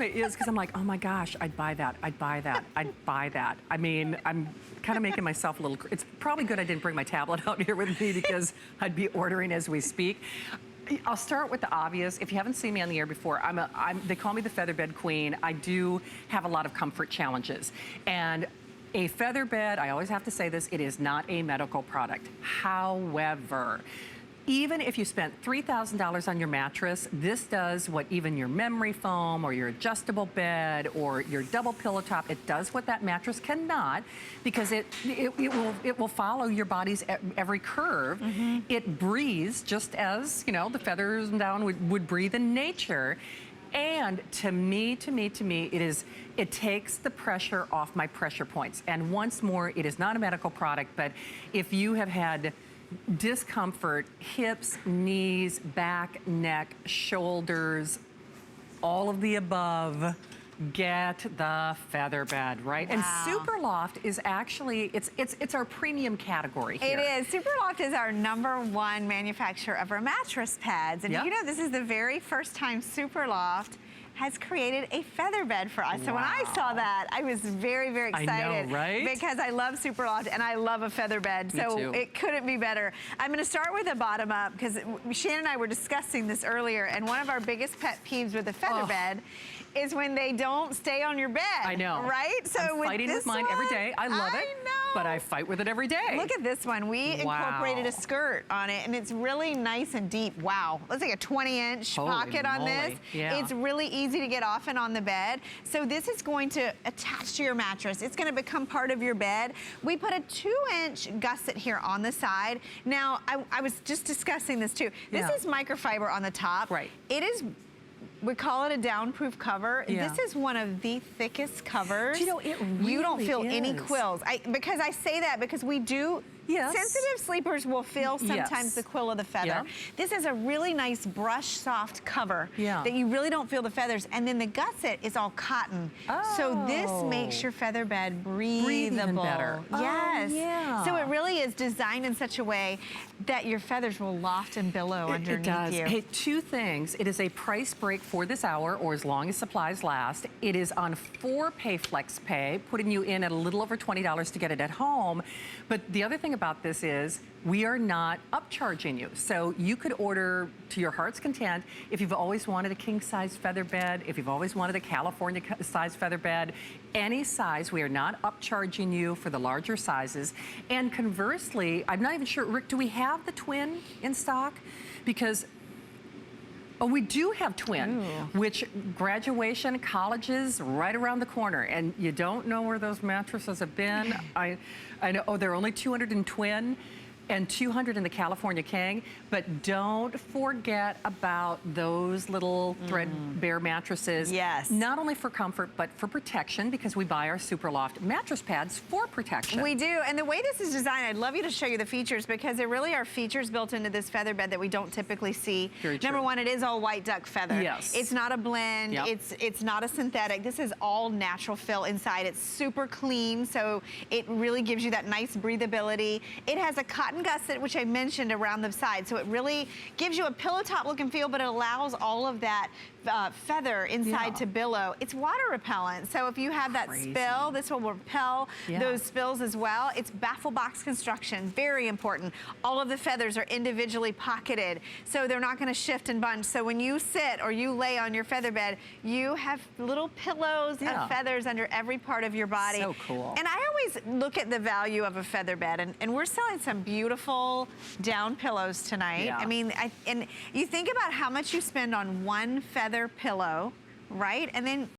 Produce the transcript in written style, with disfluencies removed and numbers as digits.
It is, because I'm like, oh my gosh, I'd buy that, I'd buy that, I'd buy that. I mean, I'm kind of making myself a little, it's probably good I didn't bring my tablet out here with me because I'd be ordering as we speak. I'll start with the obvious. If you haven't seen me on the air before, they call me the Featherbed Queen. I do have a lot of comfort challenges. And a featherbed, I always have to say this, it is not a medical product. However, even if you spent $3,000 on your mattress, this does what even your memory foam or your adjustable bed or your double pillow top, it does what that mattress cannot, because it will follow your body's every curve. Mm-hmm. It breathes just as, you know, the feathers down would breathe in nature. And to me, it takes the pressure off my pressure points. And once more, it is not a medical product, but if you have had discomfort, hips, knees, back, neck, shoulders, all of the above, get the featherbed, right? Wow. And Superloft is actually, it's our premium category here. It is. Superloft is our #1 manufacturer of our mattress pads. And you know, this is the very first time Superloft has created a featherbed for us. Wow. So when I saw that, I was very, very excited. I know, right? Because I love Superloft and I love a featherbed. So it couldn't be better. I'm gonna start with the bottom up, because Shannon and I were discussing this earlier, and one of our biggest pet peeves with the featherbed is when they don't stay on your bed. I know. Right? So I'm fighting with mine every day. I love it. But I fight with it every day. Look at this one. We incorporated a skirt on it, and it's really nice and deep. Wow. Let's like a 20-inch pocket on this. Yeah. It's really easy to get off and on the bed. So this is going to attach to your mattress. It's going to become part of your bed. We put a 2-inch gusset here on the side. Now, I was just discussing this too. This is microfiber on the top. Right. It is, we call it a downproof cover. Yeah. This is one of the thickest covers. Do you know, it really You don't feel any quills. Because I say that because we do, sensitive sleepers will feel sometimes the quill of the feather. Yeah. This is a really nice brush soft cover that you really don't feel the feathers. And then the gusset is all cotton. So this makes your featherbed breathable. Breathe even better. Yes. So it really is designed in such a way that your feathers will loft and billow underneath you. Hey, 2 things. It is a price break for this hour, or as long as supplies last. It is on 4 pay flex pay, putting you in at a little over $20 to get it at home. But the other thing about this is we are not upcharging you. So you could order to your heart's content. If you've always wanted a king size feather bed, if you've always wanted a California size feather bed, any size, we are not upcharging you for the larger sizes. And conversely, I'm not even sure, Rick, do we have the twin in stock? Because we do have twin, which graduation, colleges, right around the corner. And you don't know where those mattresses have been. I know, they're only 200 in twin and 200 in the California King, but don't forget about those little threadbare mattresses. Yes. Not only for comfort, but for protection, because we buy our Superloft mattress pads for protection. We do, and the way this is designed, I'd love you to show you the features, because there really are features built into this featherbed that we don't typically see. Number 1, it is all white duck feather. Yes. It's not a blend, it's not a synthetic. This is all natural fill inside. It's super clean, so it really gives you that nice breathability. It has a cotton gusset, which I mentioned, around the side, so it really gives you a pillow top look and feel, but it allows all of that feather inside to billow. It's water repellent, so if you have that spill, this will repel those spills as well. It's baffle box construction, very important. All of the feathers are individually pocketed, so they're not going to shift and bunch. So when you sit or you lay on your featherbed, you have little pillows of feathers under every part of your body. So cool. And I always look at the value of a featherbed, and we're selling some beautiful down pillows tonight. I mean, and you think about how much you spend on one feather pillow, right? And then